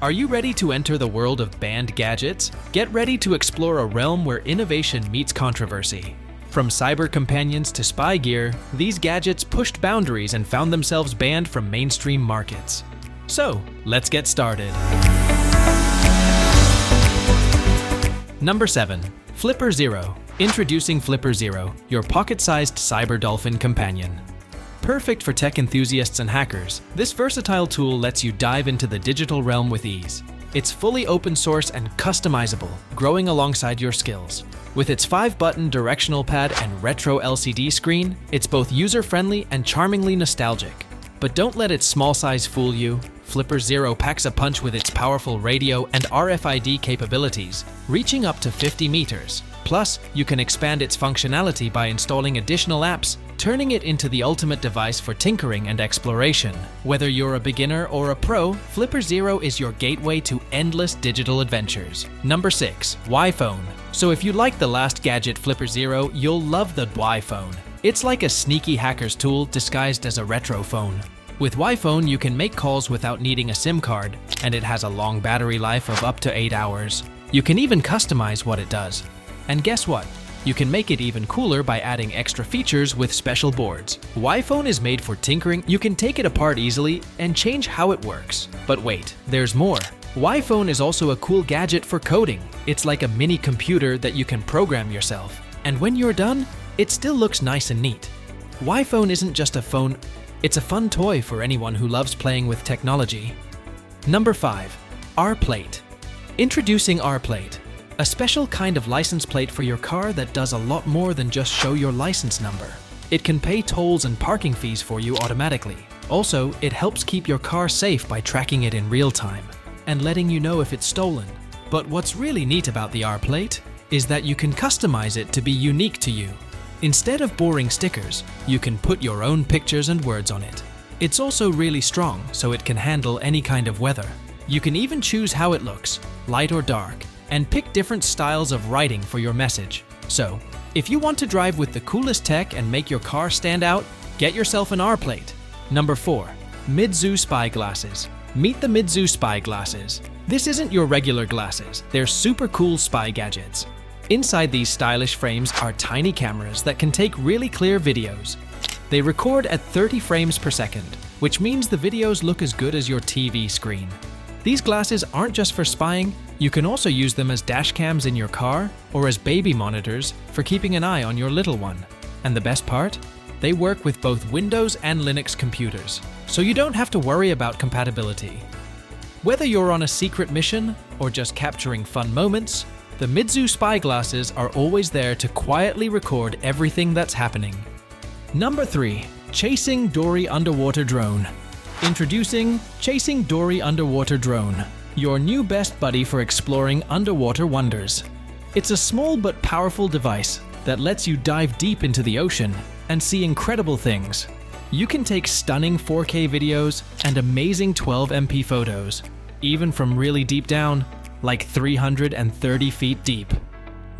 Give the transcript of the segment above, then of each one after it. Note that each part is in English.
Are you ready to enter the world of banned gadgets? Get ready to explore a realm where innovation meets controversy. From cyber companions to spy gear, these gadgets pushed boundaries and found themselves banned from mainstream markets. So, let's get started. Number 7. Flipper Zero. Introducing Flipper Zero, your pocket-sized cyber dolphin companion. Perfect for tech enthusiasts and hackers, this versatile tool lets you dive into the digital realm with ease. It's fully open source and customizable, growing alongside your skills. With its 5-button directional pad and retro LCD screen, it's both user-friendly and charmingly nostalgic. But don't let its small size fool you. Flipper Zero packs a punch with its powerful radio and RFID capabilities, reaching up to 50 meters. Plus, you can expand its functionality by installing additional apps, turning it into the ultimate device for tinkering and exploration. Whether you're a beginner or a pro, Flipper Zero is your gateway to endless digital adventures. Number 6. Y-Phone. So if you like the last gadget Flipper Zero, you'll love the Y-Phone. It's like a sneaky hacker's tool disguised as a retro phone. With Y-Phone, you can make calls without needing a SIM card, and it has a long battery life of up to 8 hours. You can even customize what it does. And guess what? You can make it even cooler by adding extra features with special boards. Y-Phone is made for tinkering. You can take it apart easily and change how it works. But wait, there's more. Y-Phone is also a cool gadget for coding. It's like a mini computer that you can program yourself. And when you're done, it still looks nice and neat. Y-Phone isn't just a phone, it's a fun toy for anyone who loves playing with technology. Number 5. R-Plate. Introducing R-Plate. A special kind of license plate for your car that does a lot more than just show your license number. It can pay tolls and parking fees for you automatically. Also, it helps keep your car safe by tracking it in real time and letting you know if it's stolen. But what's really neat about the R-Plate is that you can customize it to be unique to you. Instead of boring stickers, you can put your own pictures and words on it. It's also really strong, so it can handle any kind of weather. You can even choose how it looks, light or dark, and pick different styles of writing for your message. So, if you want to drive with the coolest tech and make your car stand out, get yourself an R-Plate. Number 4. Mid-Zoo Spy Glasses. Meet the Mid-Zoo Spy Glasses. This isn't your regular glasses, they're super cool spy gadgets. Inside these stylish frames are tiny cameras that can take really clear videos. They record at 30 frames per second, which means the videos look as good as your TV screen. These glasses aren't just for spying, you can also use them as dash cams in your car or as baby monitors for keeping an eye on your little one. And the best part? They work with both Windows and Linux computers, so you don't have to worry about compatibility. Whether you're on a secret mission or just capturing fun moments, the Mid-Zoo Spy Glasses are always there to quietly record everything that's happening. Number 3. Chasing Dory Underwater Drone. Introducing Chasing Dory Underwater Drone, your new best buddy for exploring underwater wonders. It's a small but powerful device that lets you dive deep into the ocean and see incredible things. You can take stunning 4K videos and amazing 12MP photos, even from really deep down, like 330 feet deep.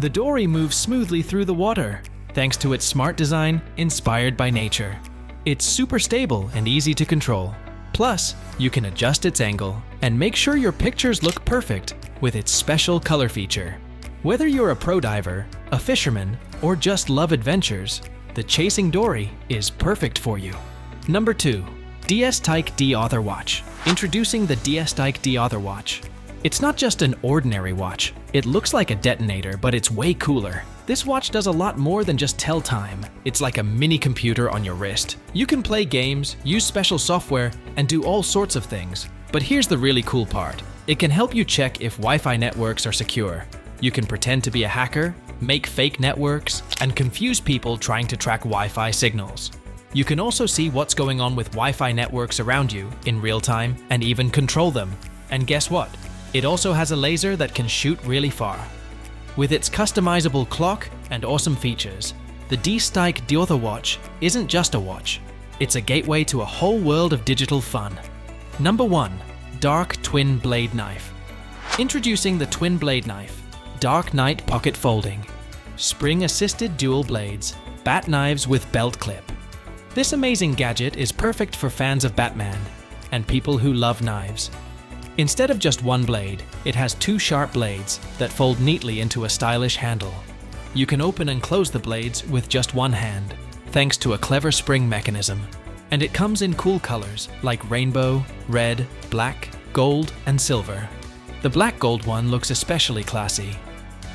The dory moves smoothly through the water, thanks to its smart design inspired by nature. It's super stable and easy to control. Plus, you can adjust its angle and make sure your pictures look perfect with its special color feature. Whether you're a pro diver, a fisherman, or just love adventures, the Chasing Dory is perfect for you. Number 2. DS-Tyke D-Author Watch. Introducing the DS-Tyke D-Author Watch. It's not just an ordinary watch. It looks like a detonator, but it's way cooler. This watch does a lot more than just tell time. It's like a mini computer on your wrist. You can play games, use special software, and do all sorts of things. But here's the really cool part. It can help you check if Wi-Fi networks are secure. You can pretend to be a hacker, make fake networks, and confuse people trying to track Wi-Fi signals. You can also see what's going on with Wi-Fi networks around you in real time and even control them. And guess what? It also has a laser that can shoot really far. With its customizable clock and awesome features, the DS-Tyke D-Author Watch isn't just a watch. It's a gateway to a whole world of digital fun. Number 1. Dark Twin Blade Knife. Introducing the Twin Blade Knife, Dark Knight Pocket Folding. Spring-assisted dual blades, bat knives with belt clip. This amazing gadget is perfect for fans of Batman and people who love knives. Instead of just one blade, it has two sharp blades that fold neatly into a stylish handle. You can open and close the blades with just one hand, thanks to a clever spring mechanism. And it comes in cool colors like rainbow, red, black, gold, and silver. The black gold one looks especially classy.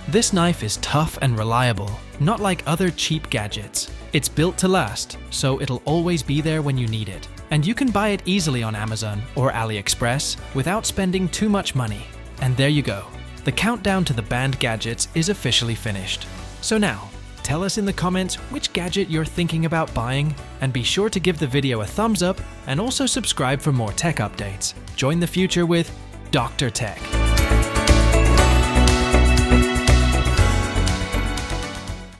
This knife is tough and reliable, not like other cheap gadgets. It's built to last, so it'll always be there when you need it. And you can buy it easily on Amazon or AliExpress without spending too much money. And there you go. The countdown to the banned gadgets is officially finished. So now, tell us in the comments which gadget you're thinking about buying, and be sure to give the video a thumbs up and also subscribe for more tech updates. Join the future with Dr. Tech.